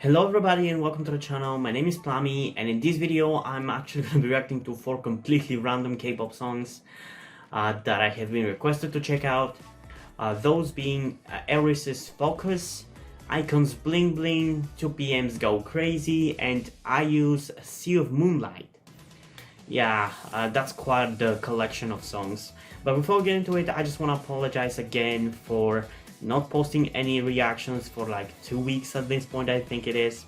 Hello everybody and welcome to the channel. My name is Plami and in this video I'm actually going to be reacting to 4 completely random K-pop songs that I have been requested to check out. Those being Elris's Focus, IKON's Bling Bling, 2PM's Go Crazy, and IU's Sea of Moonlight. Yeah, that's quite the collection of songs. But before we get into it, I just want to apologize again for not posting any reactions for like 2 weeks at this point, I think it is.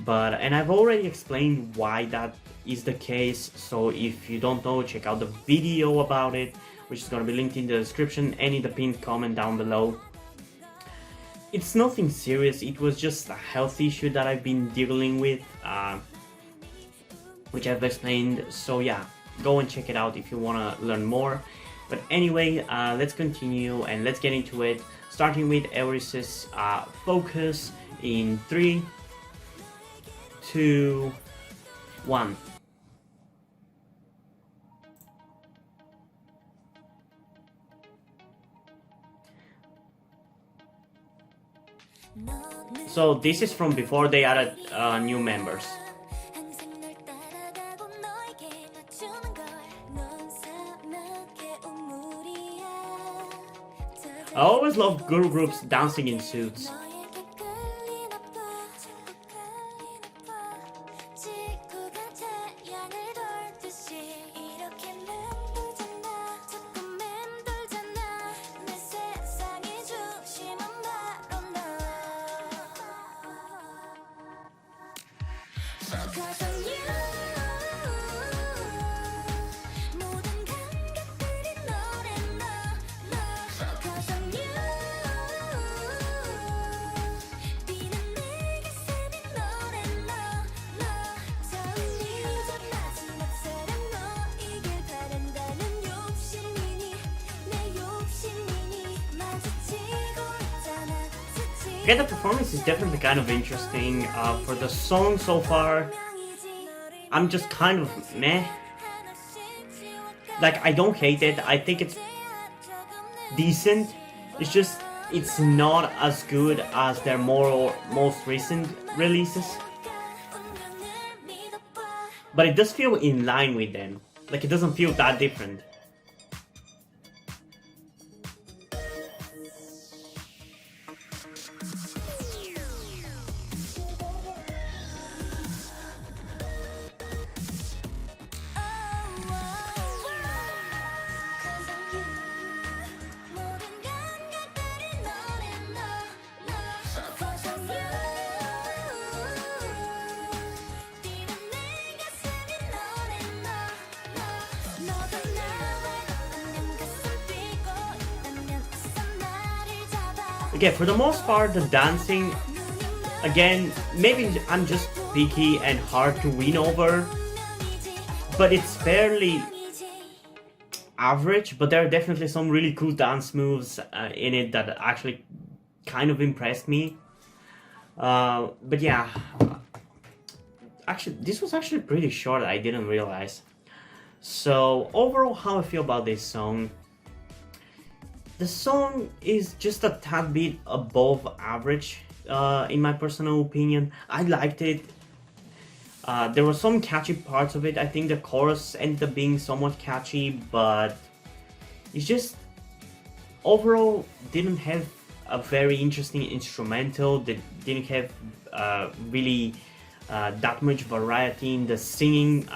And I've already explained why that is the case, so if you don't know, check out the video about it, which is gonna be linked in the description and in the pinned comment down below. It's nothing serious, it was just a health issue that I've been dealing with, which I've explained, so yeah, go and check it out if you wanna learn more. But anyway, let's continue and let's get into it, starting with Elris's Focus in 3, 2, 1. So this is from before they added new members. I always love girl groups dancing in suits. Okay, the performance is definitely kind of interesting. For the song so far, I'm just kind of meh. Like, I don't hate it, I think it's decent. It's not as good as their most recent releases. But it does feel in line with them. Like, it doesn't feel that different. Okay, for the most part, the dancing, again, maybe I'm just picky and hard to win over, but it's fairly average, but there are definitely some really cool dance moves in it that actually kind of impressed me. But yeah, actually, this was actually pretty short, I didn't realize. So, overall, how I feel about this song. The song is just a tad bit above average, in my personal opinion. I liked it. There were some catchy parts of it. I think the chorus ended up being somewhat catchy, but it's just overall didn't have a very interesting instrumental. They didn't have really that much variety in the singing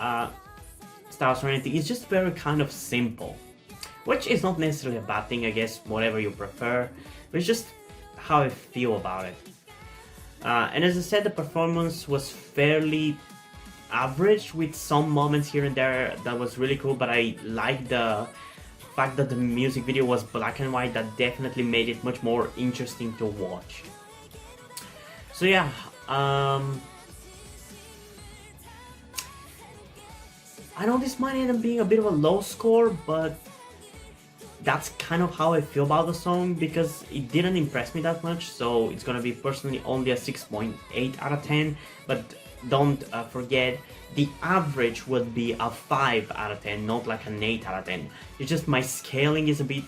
styles or anything. It's just very kind of simple. Which is not necessarily a bad thing, I guess, whatever you prefer, but it's just how I feel about it. And as I said, the performance was fairly average with some moments here and there that was really cool, but I like the fact that the music video was black and white. That definitely made it much more interesting to watch. So yeah, I know this might end up being a bit of a low score, but that's kind of how I feel about the song because it didn't impress me that much, so it's gonna be personally only a 6.8 out of 10, but don't forget, the average would be a 5 out of 10, not like an 8 out of 10. It's just my scaling is a bit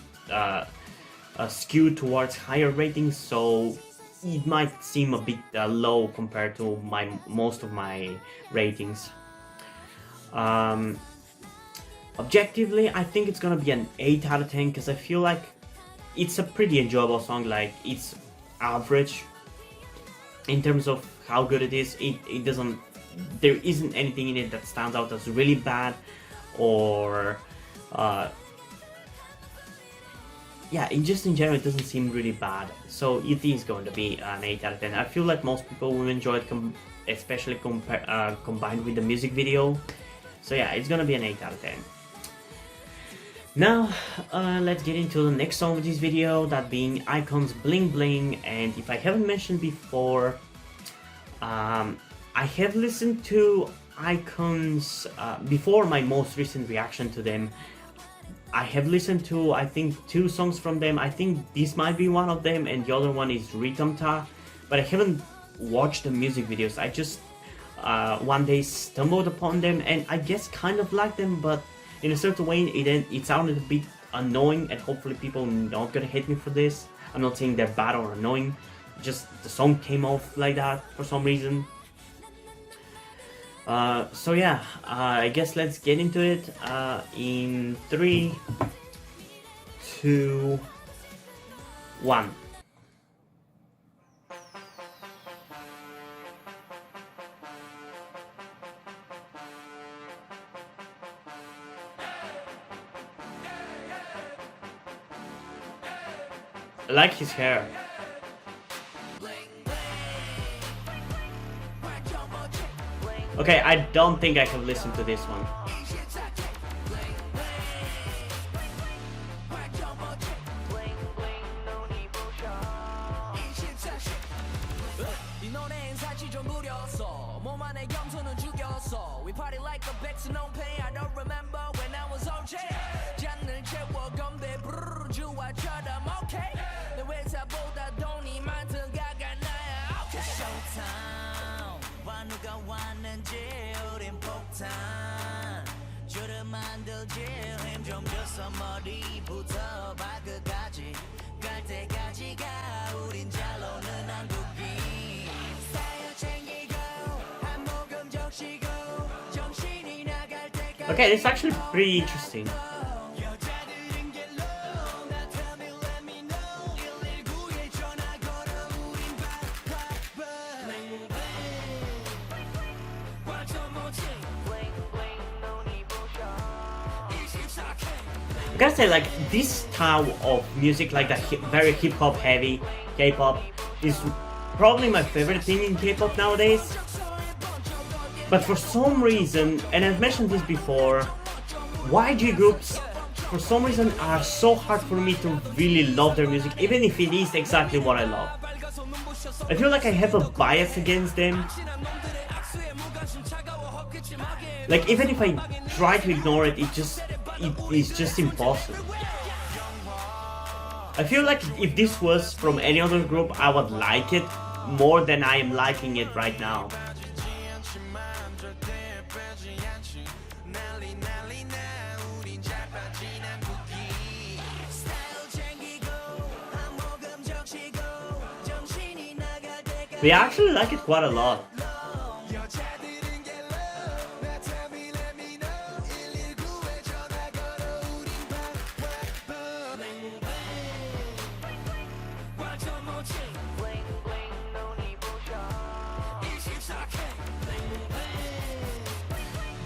skewed towards higher ratings, so it might seem a bit low compared to most of my ratings. Um, Objectively, I think it's gonna be an 8 out of 10 because I feel like it's a pretty enjoyable song. Like, it's average in terms of how good it is. It doesn't, there isn't anything in it that stands out as really bad, or yeah, just in general, it doesn't seem really bad. So it is going to be an 8 out of 10. I feel like most people will enjoy it, especially combined with the music video. So yeah, it's gonna be an 8 out of 10. Now, let's get into the next song of this video, that being IKON's Bling Bling. And if I haven't mentioned before, I have listened to IKON's, before my most recent reaction to them, I have listened to, I think, 2 songs from them. I think this might be one of them, and the other one is Rhythm Ta, but I haven't watched the music videos. I just one day stumbled upon them, and I guess kind of liked them, but in a certain way it sounded a bit annoying, and hopefully people are not gonna hate me for this. I'm not saying they're bad or annoying, just the song came off like that for some reason. So yeah, I guess let's get into it in 3, 2, 1. I like his hair. Okay, I don't think I have listened to this one. Okay, this is actually pretty interesting. I gotta say, like, this style of music, like that very hip-hop heavy K-pop, is probably my favorite thing in K-pop nowadays. But for some reason, and I've mentioned this before, YG groups, for some reason, are so hard for me to really love their music, even if it is exactly what I love. I feel like I have a bias against them. Like, even if I try to ignore it, it is just impossible. I feel like if this was from any other group, I would like it more than I am liking it right now. We actually like it quite a lot.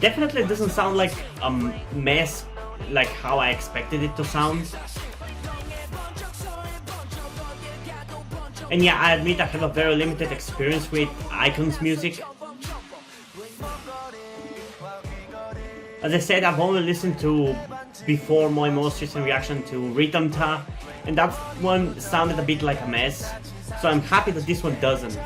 Definitely doesn't sound like a mess like how I expected it to sound. And yeah, I admit I have a very limited experience with IKON's music. As I said, I've only listened to, before my most recent reaction, to Rhythm Ta, and that one sounded a bit like a mess, so I'm happy that this one doesn't.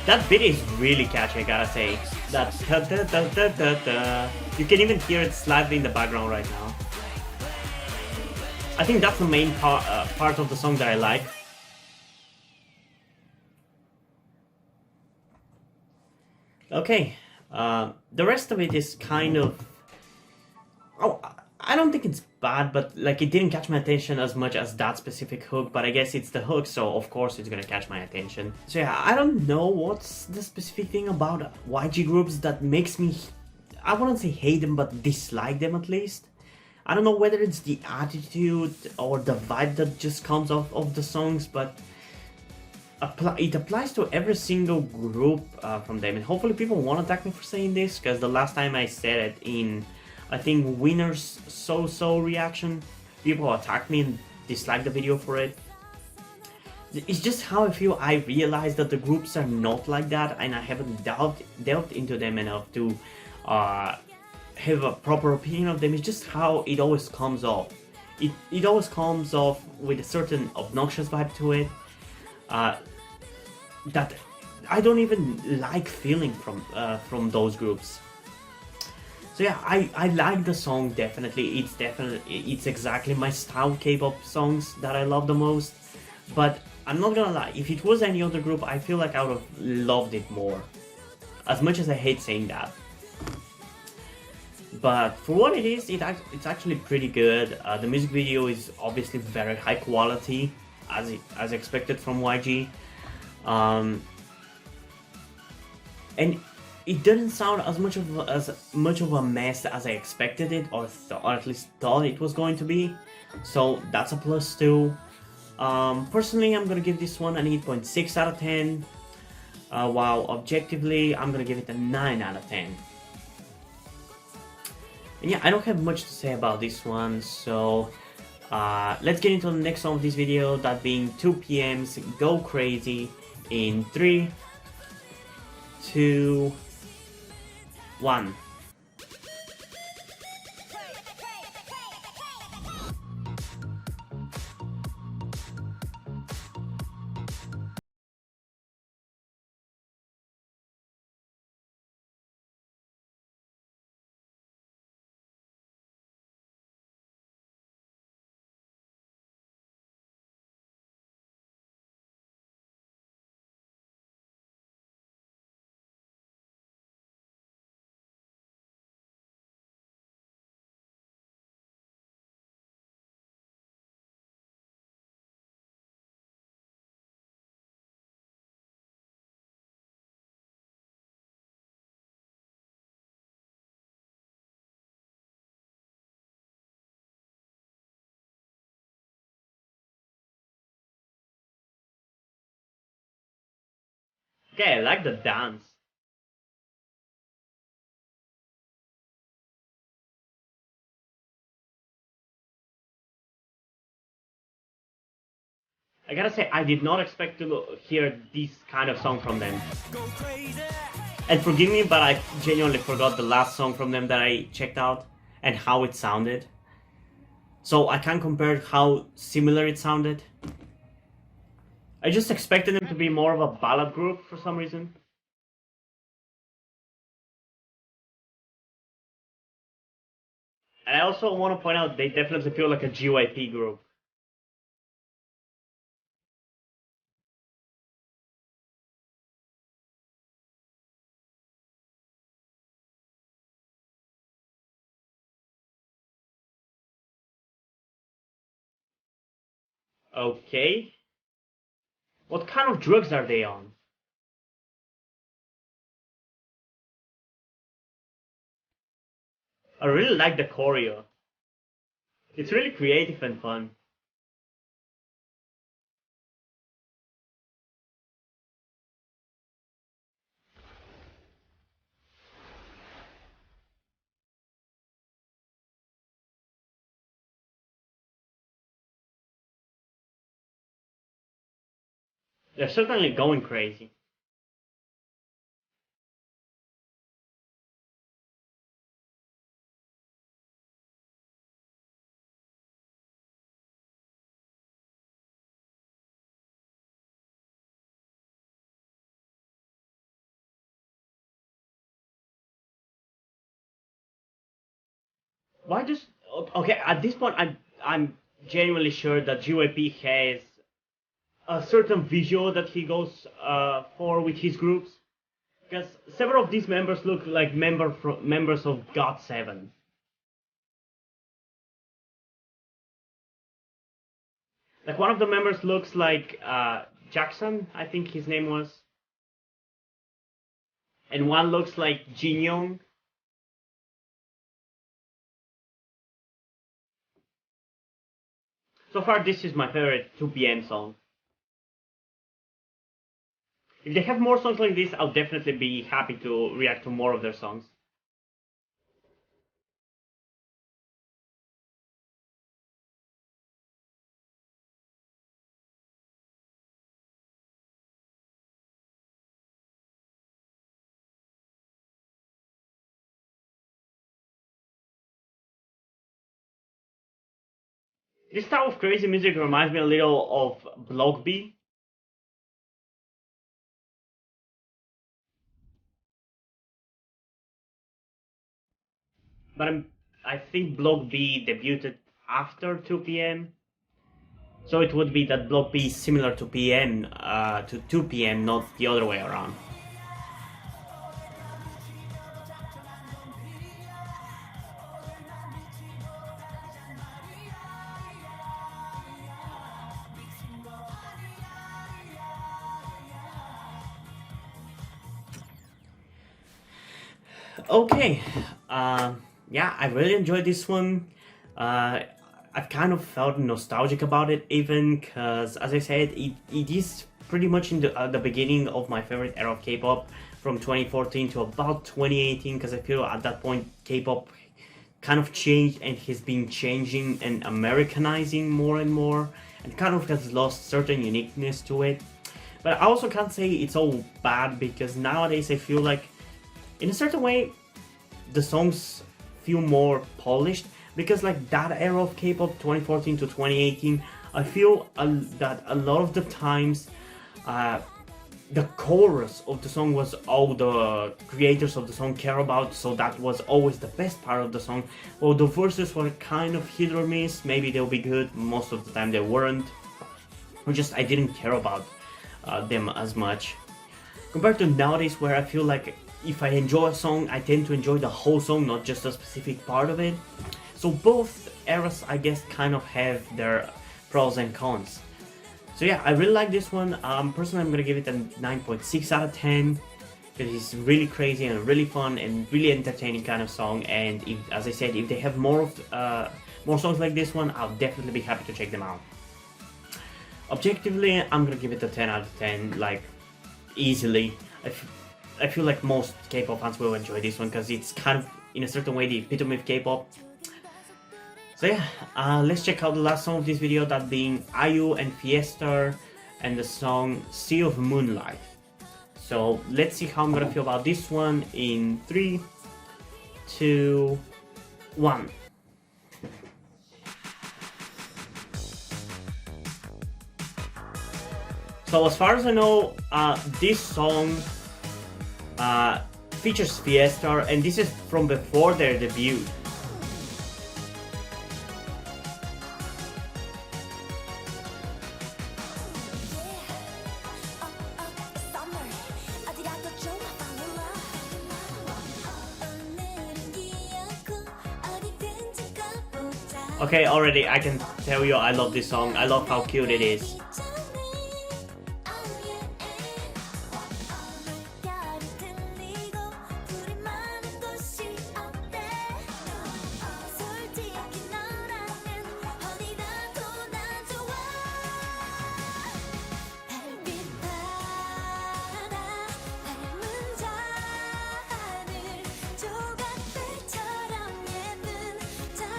That beat is really catchy, I gotta say. That da da da da da da. You can even hear it slightly in the background right now. I think that's the main part of the song that I like. Okay, the rest of it is kind of... Oh, I don't think it's bad, but like it didn't catch my attention as much as that specific hook, but I guess it's the hook, so of course it's gonna catch my attention. So yeah, I don't know what's the specific thing about YG groups that makes me, I wouldn't say hate them, but dislike them at least. I don't know whether it's the attitude or the vibe that just comes off of the songs, but it applies to every single group from them. And hopefully people won't attack me for saying this, because the last time I said it in, I think, Winner's So reaction, people attacked me and disliked the video for it. It's just how I feel. I realize that the groups are not like that, and I haven't delved into them enough to have a proper opinion of them. It's just how it always comes off. It always comes off with a certain obnoxious vibe to it that I don't even like feeling from those groups. So yeah, I like the song definitely. It's exactly my style K-pop songs that I love the most. But I'm not gonna lie, if it was any other group, I feel like I would have loved it more. As much as I hate saying that. But for what it is, it's actually pretty good. The music video is obviously very high quality, as expected from YG. And it didn't sound as much of a mess as I expected it, or at least thought it was going to be. So that's a plus too. Personally, I'm gonna give this one an 8.6 out of 10. While objectively, I'm gonna give it a 9 out of 10. And yeah, I don't have much to say about this one, so let's get into the next song of this video, that being 2PM's Go Crazy in 3, 2, 1. Okay, I like the dance. I gotta say, I did not expect to hear this kind of song from them. And forgive me, but I genuinely forgot the last song from them that I checked out and how it sounded. So I can't compare how similar it sounded. I just expected them to be more of a ballad group for some reason. And I also want to point out they definitely feel like a GYP group. Okay. What kind of drugs are they on? I really like the choreo. It's really creative and fun. They're certainly going crazy. Why does okay? At this point, I'm genuinely sure that JYP has a certain visual that he goes for with his groups, because several of these members look like members of God7. Like one of the members looks like Jackson, I think his name was, and one looks like Jin Young. So far, this is my favorite 2PM song. If they have more songs like this, I'll definitely be happy to react to more of their songs. This type of crazy music reminds me a little of Block B. But I think Block B debuted after 2PM. So it would be that Block B is similar to PM, to 2PM, not the other way around. Okay, yeah, I really enjoyed this one. I've kind of felt nostalgic about it, even because, as I said, it is pretty much in the beginning of my favorite era of K-pop, from 2014 to about 2018, because I feel at that point K-pop kind of changed and has been changing and Americanizing more and more, and kind of has lost certain uniqueness to it. But I also can't say it's all bad, because nowadays I feel like, in a certain way, the songs feel more polished, because like that era of K-pop, 2014 to 2018, I feel that a lot of the times the chorus of the song was all the creators of the song care about, so that was always the best part of the song. Well, the verses were kind of hit or miss. Maybe they'll be good, most of the time they weren't, or just I didn't care about them as much, compared to nowadays, where I feel like if I enjoy a song, I tend to enjoy the whole song, not just a specific part of it. So both eras, I guess, kind of have their pros and cons. So yeah, I really like this one. Personally, I'm gonna give it a 9.6 out of 10, because it's really crazy and really fun and really entertaining kind of song. And if, as I said, if they have more songs like this one, I'll definitely be happy to check them out. Objectively, I'm gonna give it a 10 out of 10, like easily. I feel like most K-pop fans will enjoy this one, because it's kind of, in a certain way, the epitome of K-pop. So yeah, let's check out the last song of this video, that being IU and FIESTAR and the song Sea of Moonlight. So let's see how I'm gonna feel about this one in 3, 2, 1. So as far as I know, this song features FIESTAR, and this is from before their debut. Okay, already I can tell you I love this song. I love how cute it is.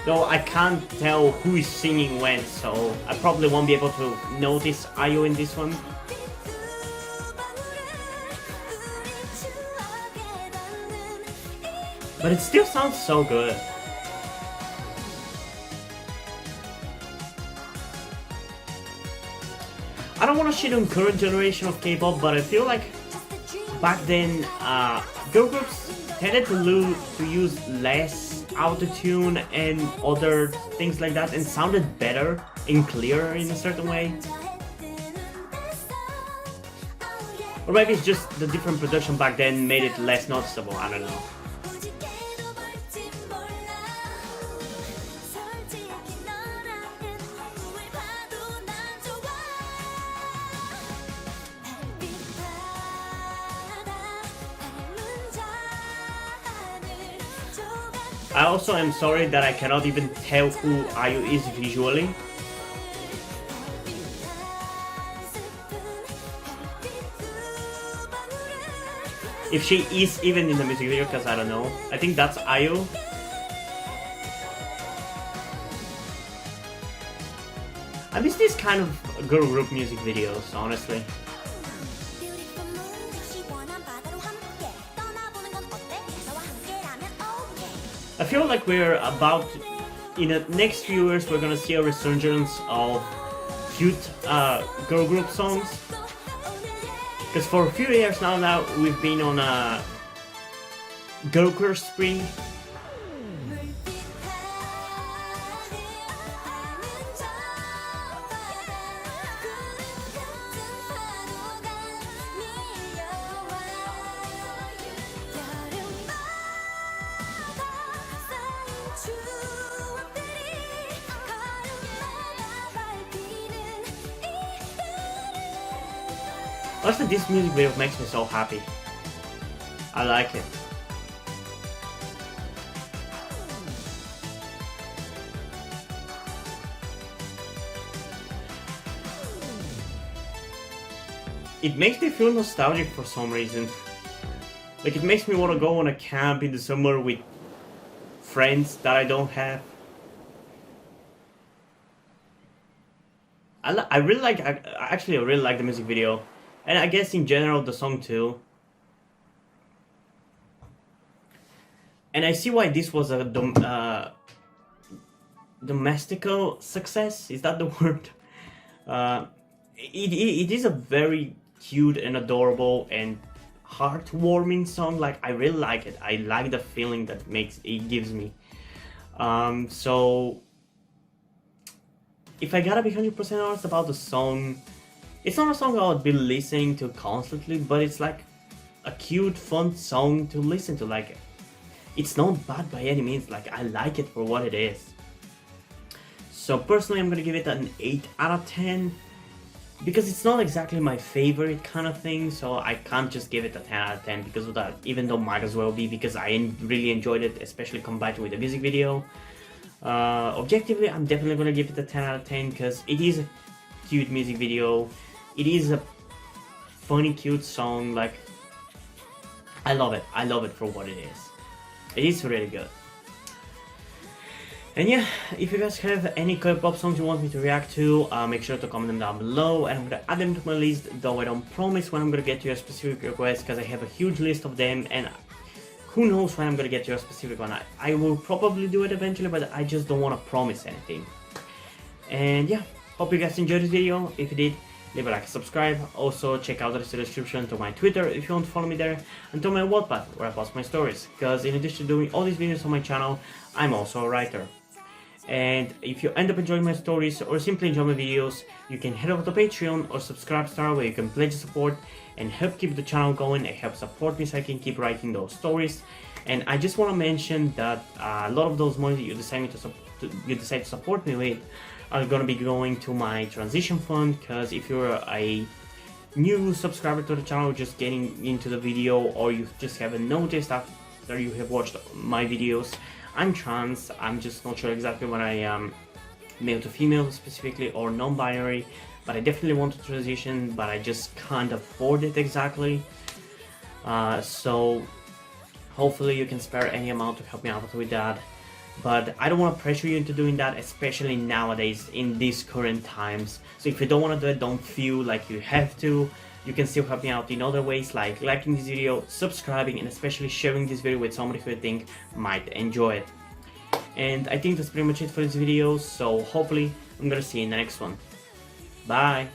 Though I can't tell who is singing when, so I probably won't be able to notice IU in this one. But it still sounds so good. I don't want to shit on current generation of K-pop, but I feel like back then girl groups tended to use less auto-tune and other things like that and sounded better and clearer in a certain way. Or maybe it's just the different production back then made it less noticeable, I don't know. I also am sorry that I cannot even tell who IU is visually. If she is even in the music video, because I don't know. I think that's IU. I miss these kind of girl group music videos, honestly. I feel like we're about, in the next few years, we're gonna see a resurgence of cute girl group songs. Because for a few years now we've been on a girl crush spree. Honestly, this music video makes me so happy. I like it. It makes me feel nostalgic for some reason. Like, it makes me want to go on a camp in the summer with friends that I don't have. I really like, actually I really like the music video. And I guess in general the song too. And I see why this was a domestical success. Is that the word? It is a very cute and adorable and heartwarming song. Like, I really like it. I like the feeling that it gives me. So if I gotta be 100% honest about the song, it's not a song I would be listening to constantly, but it's like a cute, fun song to listen to. Like, it's not bad by any means. Like, I like it for what it is. So personally, I'm gonna give it an 8 out of 10. Because it's not exactly my favorite kind of thing, so I can't just give it a 10 out of 10 because of that, even though might as well be, because I really enjoyed it, especially combined with the music video. Objectively, I'm definitely gonna give it a 10 out of 10 because it is a cute music video. It is a funny, cute song. Like, I love it. I love it for what it is. It is really good. And yeah, if you guys have any Kpop songs you want me to react to, make sure to comment them down below, and I'm gonna add them to my list, though I don't promise when I'm gonna get to your specific request, because I have a huge list of them, and who knows when I'm gonna get to your specific one. I will probably do it eventually, but I just don't want to promise anything. And yeah, hope you guys enjoyed this video. If you did, leave a like and subscribe. Also, check out the description to my Twitter if you want to follow me there, and to my Wattpad where I post my stories, because in addition to doing all these videos on my channel, I'm also a writer. And if you end up enjoying my stories or simply enjoy my videos, you can head over to Patreon or Subscribestar, where you can pledge support and help keep the channel going and help support me so I can keep writing those stories. And I just want to mention that a lot of those money that you decide to support me with are going to be going to my transition fund, because if you're a new subscriber to the channel, just getting into the video, or you just haven't noticed after you have watched my videos, I'm trans. I'm just not sure exactly when I am male to female specifically, or non-binary, but I definitely want to transition, but I just can't afford it exactly. So hopefully you can spare any amount to help me out with that. But I don't want to pressure you into doing that, especially nowadays in these current times. So if you don't want to do it, don't feel like you have to. You can still help me out in other ways, like liking this video, subscribing, and especially sharing this video with somebody who you think might enjoy it. And I think that's pretty much it for this video, so hopefully I'm gonna see you in the next one. Bye!